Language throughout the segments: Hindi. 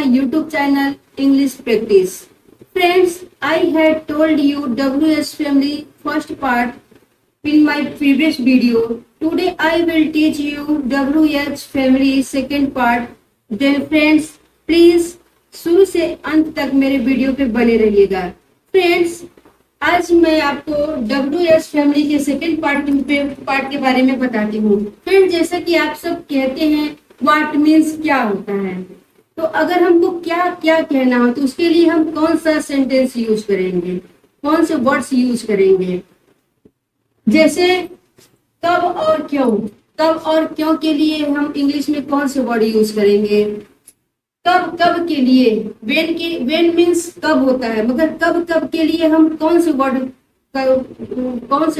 YouTube channel English Practice. Friends, I had told you WS family first part in my previous video. Today I will teach you WH family second part. Then friends, please शुरू से अंत तक मेरे वीडियो पे बने रहिएगा. फ्रेंड्स, आज मैं आपको WS फैमिली के सेकेंड पार्ट के बारे में बताती हूँ. फ्रेंड्स, जैसा कि आप सब कहते हैं व्हाट मीन्स क्या होता है, तो अगर हमको क्या क्या कहना हो तो उसके लिए हम कौन सा सेंटेंस यूज करेंगे, कौन से वर्ड्स यूज करेंगे. जैसे कब और क्यों. कब और क्यों के लिए हम इंग्लिश में कौन से वर्ड यूज करेंगे. कब कब के लिए वेन मीन्स कब होता है, मगर कब कब के लिए हम कौन से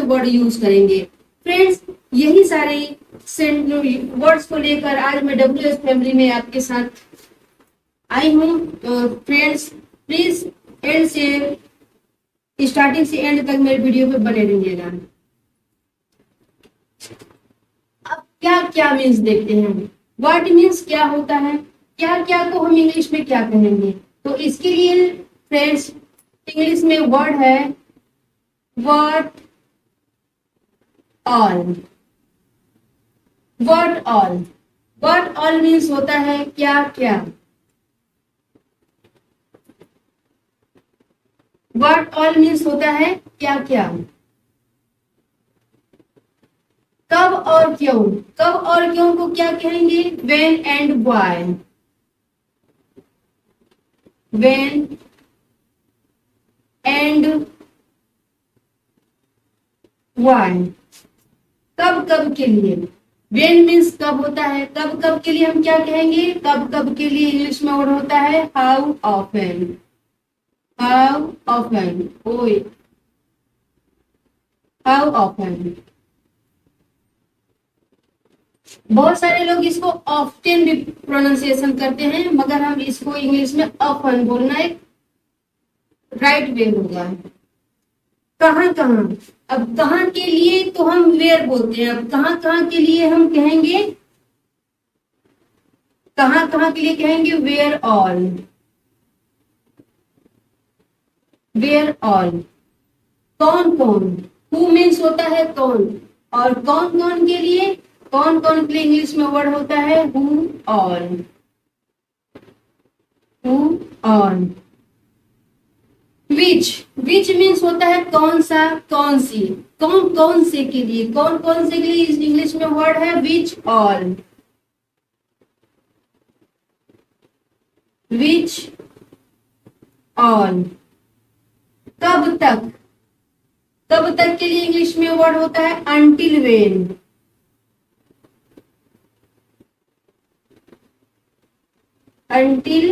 वर्ड यूज करेंगे. फ्रेंड्स, यही सारे वर्ड्स को लेकर आज मैं WS फैमिली में आपके साथ आई हूँ. फ्रेंड्स, प्लीज एंड से स्टार्टिंग से एंड तक मेरे वीडियो पे बने रहिएगा. अब क्या क्या मीन्स देखते हैं. व्हाट मीन्स क्या होता है, क्या क्या को हम इंग्लिश में क्या कहेंगे. तो इसके लिए फ्रेंड्स इंग्लिश में वर्ड है what all. What all. What all means होता है क्या क्या. व्हाट ऑल मीन्स होता है क्या क्या. कब और क्यों. कब और क्यों को क्या कहेंगे, when and why. when and why. कब कब के लिए. when मीन्स कब होता है, कब कब के लिए हम क्या कहेंगे. कब कब के लिए इंग्लिश में वर्ड होता है हाउ ऑफन. How often. ओए हाउ ऑफन. बहुत सारे लोग इसको ऑफ्टन भी प्रोनाउंसिएशन करते हैं, मगर हम इसको इंग्लिश में ऑफन बोलना एक राइट वे होगा. कहाँ कहाँ. अब कहाँ के लिए तो हम वेयर बोलते हैं. अब कहाँ कहाँ के लिए हम कहेंगे, कहाँ कहाँ के लिए कहेंगे वेयर ऑल. Where all. कौन कौन. हु मीन्स होता है कौन, और कौन कौन के लिए, कौन कौन के लिए इंग्लिश में वर्ड होता है who all. Who all. Which. Which means होता है कौन सा, कौन सी. कौन कौन से के लिए, कौन कौन से के लिए इंग्लिश में वर्ड है विच ऑल. Which all. कब तक. कब तक के लिए इंग्लिश में वर्ड होता है अंटिल वेन. Until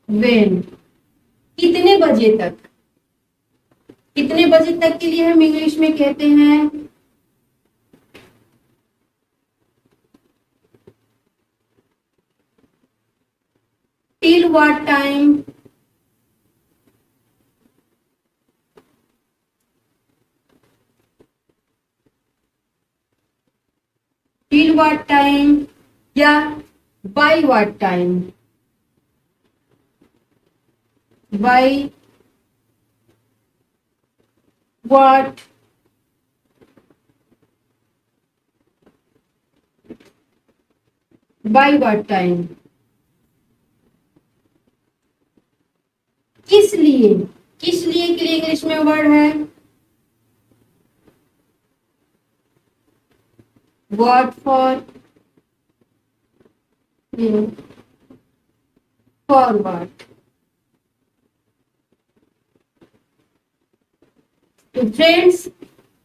when. कितने बजे तक. कितने बजे तक के लिए हम इंग्लिश में कहते हैं till what time. Till what time या by what time. by what by what time. किस लिए. किस लिए के लिए इंग्लिश में वर्ड है what for. for what. तो फ्रेंड्स,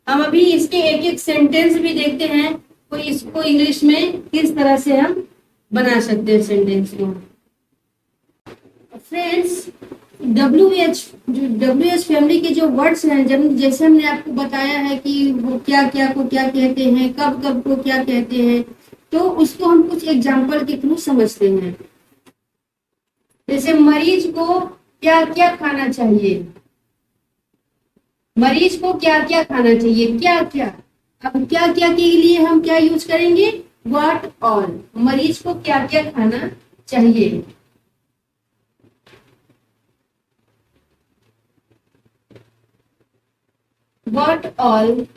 हम अभी इसके एक एक सेंटेंस भी देखते हैं, तो इसको इंग्लिश में किस तरह से हम बना सकते हैं सेंटेंस को. फ्रेंड्स, WH फैमिली के जो वर्ड्स हैं, जब जैसे हमने आपको बताया है कि वो क्या क्या को क्या कहते हैं, कब कब को क्या कहते हैं, तो उसको हम कुछ एग्जाम्पल के थ्रू समझते हैं. जैसे मरीज को क्या क्या खाना चाहिए. मरीज को क्या क्या खाना चाहिए, क्या क्या. अब क्या क्या के लिए हम क्या यूज करेंगे व्हाट ऑल. मरीज को क्या क्या खाना चाहिए. what all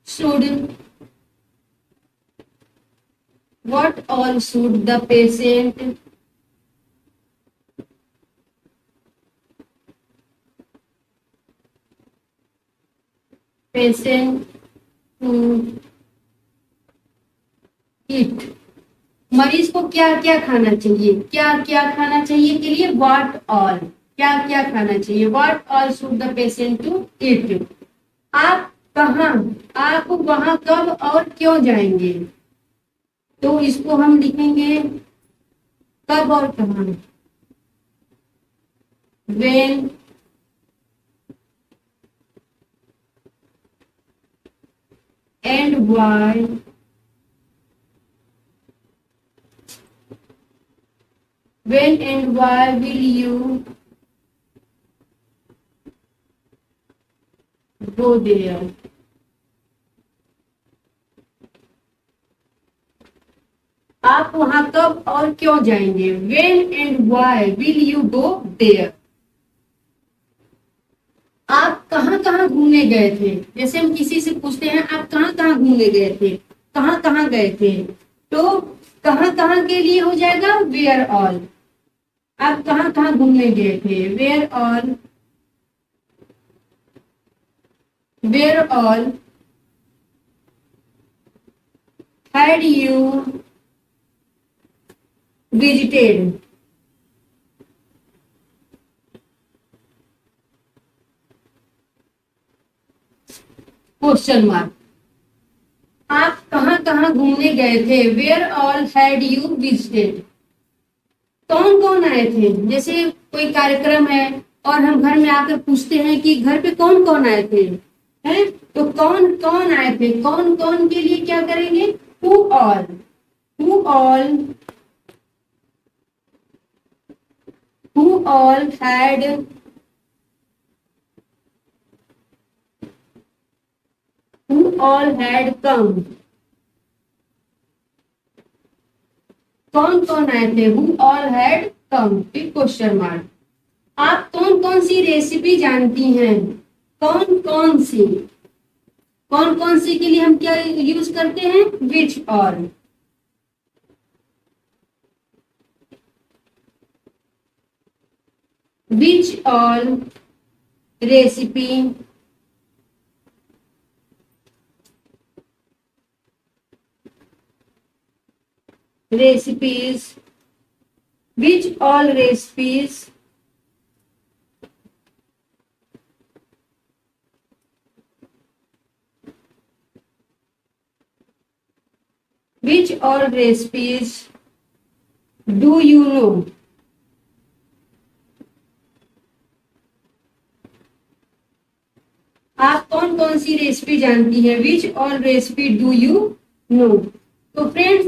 should the patient to eat? मरीज को क्या क्या खाना चाहिए, क्या क्या खाना चाहिए के लिए व्हाट ऑल, क्या क्या खाना चाहिए, what all should the patient to eat. आप कहाँ, आप वहां कब और क्यों जाएंगे, तो इसको हम लिखेंगे कब और कहाँ, when and why will you go there? आप वहां कब और क्यों जाएंगे, when and why will you go there? आप कहाँ कहाँ घूमने गए थे, जैसे हम किसी से पूछते हैं आप कहाँ कहाँ घूमने गए थे, कहाँ कहाँ गए थे, तो कहाँ कहाँ के लिए हो जाएगा वेयर ऑल। आप कहाँ कहाँ घूमने गए थे, where all had you visited? Question mark. आप कहाँ कहाँ घूमने गए थे, where all had you visited? कौन कौन आए थे, जैसे कोई कार्यक्रम है और हम घर में आकर पूछते हैं कि घर पे कौन कौन आए थे, हैं, तो कौन कौन आए थे, कौन कौन के लिए क्या करेंगे, who all, who all had come? कौन कौन आए थे, हु ऑल हैड कम, फिर क्वेश्चन मार्क। आप कौन कौन सी रेसिपी जानती हैं, कौन कौन सी, कौन कौन सी के लिए हम क्या यूज करते हैं, which all. Which all recipe recipes, which all recipes do you know? आप कौन कौन सी रेसिपी जानती हैं, which all recipe do you know. तो फ्रेंड्स,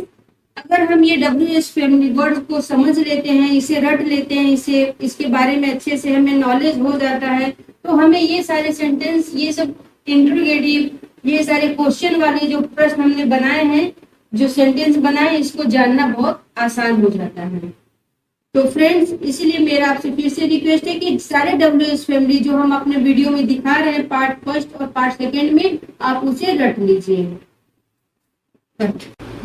अगर हम ये WH फैमिली वर्ड को समझ लेते हैं, इसे रट लेते हैं, इसे इसके बारे में अच्छे से हमें नॉलेज हो जाता है, तो हमें ये सारे सेंटेंस, ये सब इंटरोगेटिव, ये सारे क्वेश्चन वाले जो प्रश्न हमने बनाए हैं, जो सेंटेंस बनाए, इसको जानना बहुत आसान हो जाता है। तो फ्रेंड्स, इसलिए मेरा आपसे फिर से रिक्वेस्ट है कि सारे WH फैमिली जो हम अपने वीडियो में दिखा रहे हैं पार्ट फर्स्ट और पार्ट सेकेंड में, आप उसे रट लीजिए।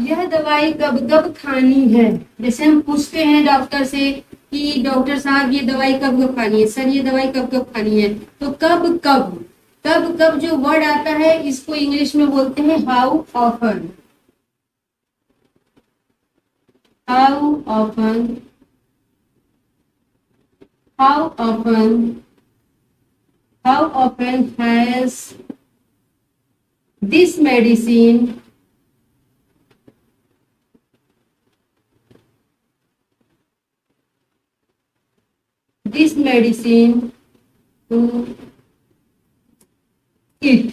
यह दवाई कब कब खानी है, जैसे हम पूछते हैं डॉक्टर से कि डॉक्टर साहब ये दवाई कब कब खानी है, सर ये दवाई कब कब खानी है, तो कब कब, कब कब जो वर्ड आता है इसको इंग्लिश में बोलते हैं how often. How often, how often, how often has this medicine to eat?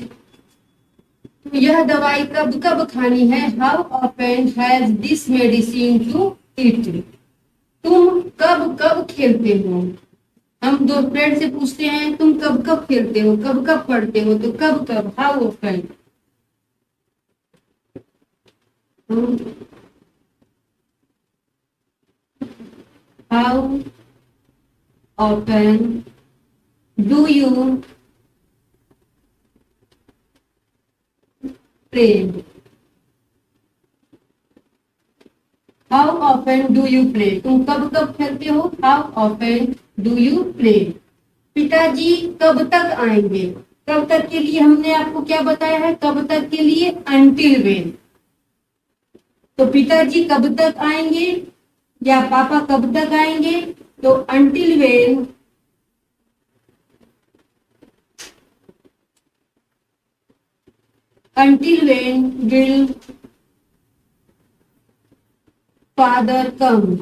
तो यह दवाई कब कब खानी है, how often has this medicine to eat. तुम कब कब खेलते हो, हम दो फ्रेंड से पूछते हैं तुम कब कब खेलते हो, कब कब पढ़ते हो, तो कब कब, हाउ ऑफन। हाउ often do you pray? How often do you pray? तुम कब कब खेलते हो? How often do you pray? पिताजी कब तक आएंगे? कब तक के लिए हमने आपको क्या बताया है? कब तक के लिए? Until when. तो पिताजी कब तक आएंगे या पापा कब तक आएंगे? तो until when will father come?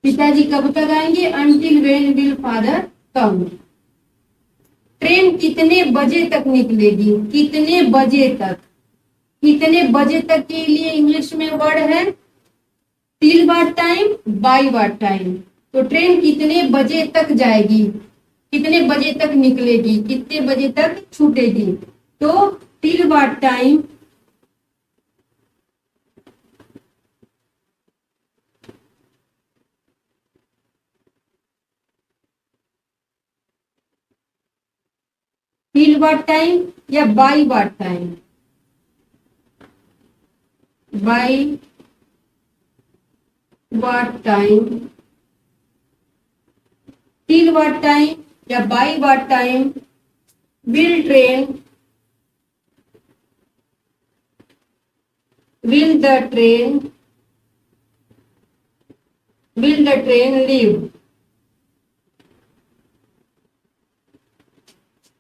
पिताजी कब तक आएंगे? Until when will father come. Train कितने बजे तक निकलेगी? कितने बजे तक? कितने बजे तक के लिए इंग्लिश में वर्ड है till what time, by what time. तो ट्रेन कितने बजे तक जाएगी? कितने बजे तक निकलेगी? कितने बजे तक छूटेगी? तो till what time till what time या by what time? By what time, till what time या by what time will train will the train leave?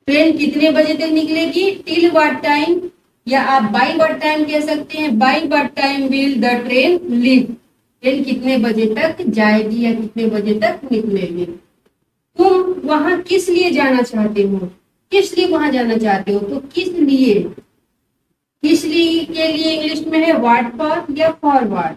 Train कितने बजे तक निकलेगी? टिल व्हाट टाइम या आप बाय व्हाट टाइम कह सकते हैं। Bye what time will the train leave? Train कितने बजे तक जाएगी या कितने बजे तक निकलेगी? तुम वहां किस लिए जाना चाहते हो? किस लिए वहां जाना चाहते हो? तो किस लिए? किस लिए के लिए इंग्लिश में है व्हाट फॉर या फॉर व्हाट?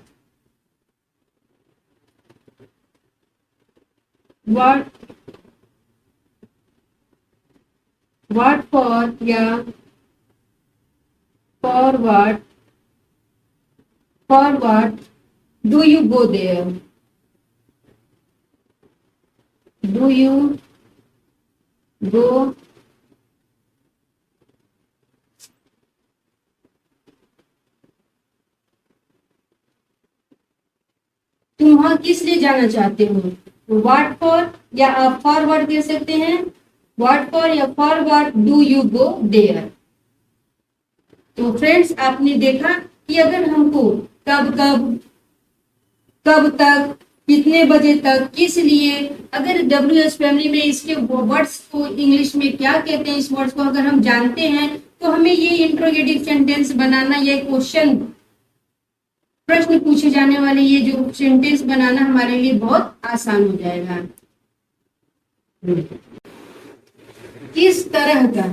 व्हाट फॉर या for what? For what do you go there? Do you go तुम वहां किस लिए जाना चाहते हो? व्हाट फॉर या आप फॉर व्हाट कह सकते हैं। व्हाट फॉर या for what do you go there? तो फ्रेंड्स आपने देखा कि अगर हमको कब कब, कब तक, कितने बजे तक, किस लिए, अगर WS फैमिली में इसके वर्ड्स को इंग्लिश में क्या कहते हैं, इस वर्ड्स को अगर हम जानते हैं तो हमें ये इंट्रोगेटिव सेंटेंस बनाना, ये क्वेश्चन प्रश्न पूछे जाने वाले ये जो सेंटेंस बनाना हमारे लिए बहुत आसान हो जाएगा। किस तरह का,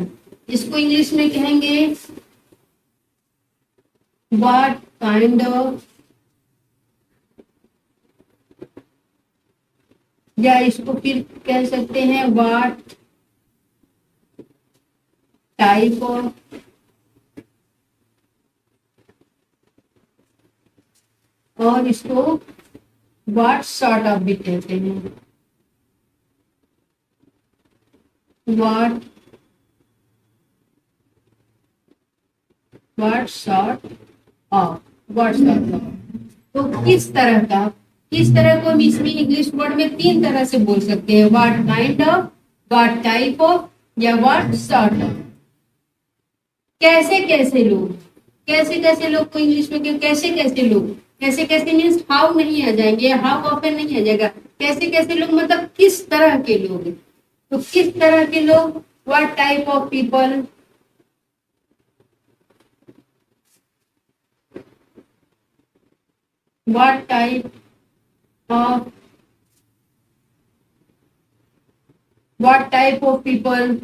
इसको इंग्लिश में कहेंगे व्हाट काइंड ऑफ, या इसको फिर कह सकते हैं व्हाट टाइप ऑफ, और इसको व्हाट सॉर्ट ऑफ भी कहते हैं। What sort of, what sort of. तो किस तरह का, किस तरह को हम इसमें इंग्लिश वर्ड में तीन तरह से बोल सकते हैं, what kind of, what type of या व्हाट सॉर्ट ऑफ। कैसे कैसे लोग, कैसे कैसे लोग को इंग्लिश में कैसे कैसे लोग, कैसे कैसे मीन्स हाउ नहीं आ जाएंगे, हाउ ऑफन नहीं आ जाएगा। कैसे कैसे लोग मतलब किस तरह के लोग, तो किस तरह के लोग, what type of people, what type of, what type of people,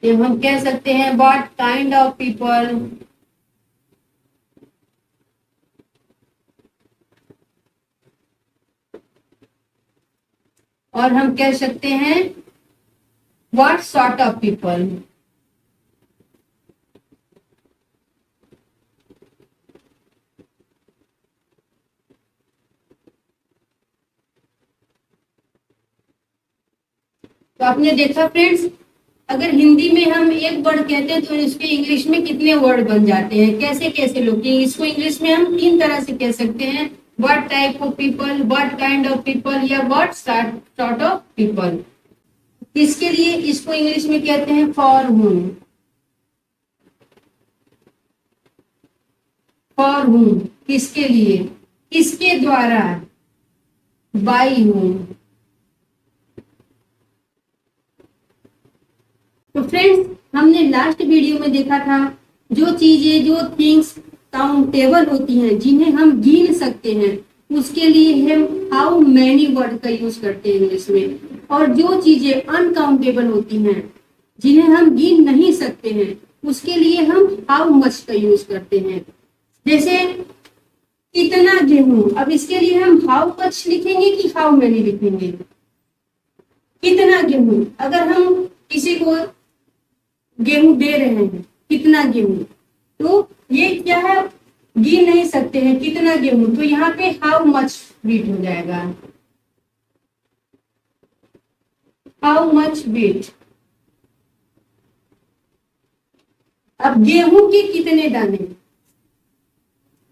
ये हम कह सकते हैं व्हाट काइंड ऑफ पीपल, और हम कह सकते हैं व्हाट सॉर्ट ऑफ पीपल। तो आपने देखा फ्रेंड्स, अगर हिंदी में हम एक वर्ड कहते हैं तो इसके इंग्लिश में कितने वर्ड बन जाते हैं, कैसे कैसे लोग। इसको इंग्लिश में हम 3 तरह से कह सकते हैं, what type of people, what kind of people, या व्हाट सॉर्ट ऑफ पीपल। इसके लिए इसको इंग्लिश में कहते हैं फॉर whom। फॉर whom किसके लिए, किसके द्वारा, बाय whom। तो फ्रेंड्स, हमने लास्ट वीडियो में देखा था जो चीजें, जो थिंग्स काउंटेबल होती हैं, जिन्हें हम गिन सकते हैं, उसके लिए हम हाउ मैनी वर्ड का यूज करते हैं इंग्लिश में। और जो चीजें अनकाउंटेबल होती हैं, जिन्हें हम गिन नहीं सकते हैं, उसके लिए हम हाउ मच का यूज करते हैं। जैसे कितना गेहूं, अब इसके लिए हम हाउ मच लिखेंगे कि हाउ मैनी लिखेंगे। कितना गेहूं, अगर हम किसी को गेहूं दे रहे हैं, कितना गेहूं, तो ये क्या है, गिन नहीं सकते हैं कितना गेहूं, तो यहाँ पे हाउ मच वीट हो जाएगा, हाउ मच वीट। अब गेहूं के कितने दाने,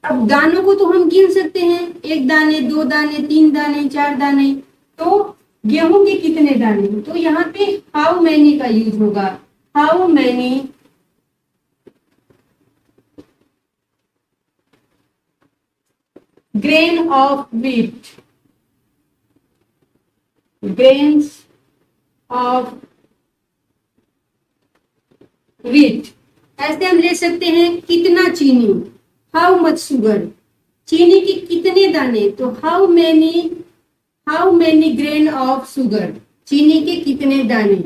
अब दानों को तो हम गिन सकते हैं, 1 दाने, 2 दाने, 3 दाने, 4 दाने। तो गेहूं के कितने दाने, तो यहाँ पे हाउ मैनी का यूज होगा, how many grain of wheat, grains of wheat. ऐसे हम ले सकते हैं कितना चीनी, हाउ मच शुगर, चीनी के कितने दाने, तो how many grain of sugar, चीनी के कितने दाने।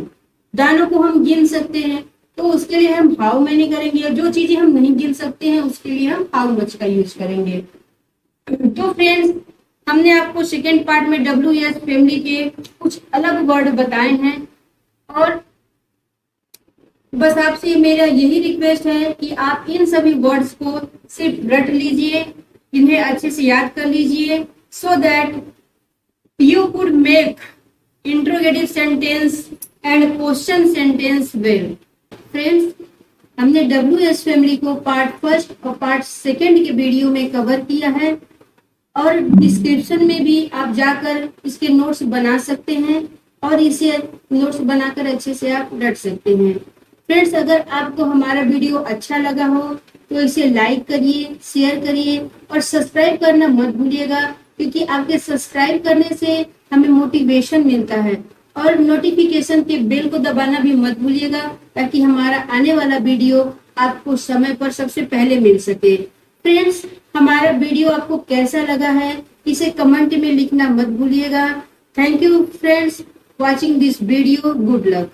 दानों को हम गिन सकते हैं, तो उसके लिए हम हाउ मैनी करेंगे, और जो चीजें हम नहीं गिन सकते हैं उसके लिए हम हाउ मच का यूज करेंगे। तो फ्रेंड्स, हमने आपको सेकेंड पार्ट में WS फैमिली के कुछ अलग वर्ड बताए हैं, और बस आपसे मेरा यही रिक्वेस्ट है कि आप इन सभी वर्ड्स को सिर्फ रट लीजिए, इन्हें अच्छे से याद कर लीजिए, so that you could make interrogative sentence and question sentence well. Friends, हमने WS फैमिली को पार्ट फर्स्ट और पार्ट सेकेंड के वीडियो में कवर किया है, और डिस्क्रिप्शन में भी आप जाकर इसके नोट्स बना सकते हैं, और इसे नोट्स बनाकर अच्छे से आप रट सकते हैं। फ्रेंड्स, अगर आपको हमारा वीडियो अच्छा लगा हो तो इसे लाइक करिए, शेयर करिए, और सब्सक्राइब करना मत भूलिएगा, क्योंकि आपके सब्सक्राइब करने से हमें मोटिवेशन मिलता है। और नोटिफिकेशन के बेल को दबाना भी मत भूलिएगा, ताकि हमारा आने वाला वीडियो आपको समय पर सबसे पहले मिल सके। फ्रेंड्स, हमारा वीडियो आपको कैसा लगा है इसे कमेंट में लिखना मत भूलिएगा। Thank you friends watching this video. Good luck.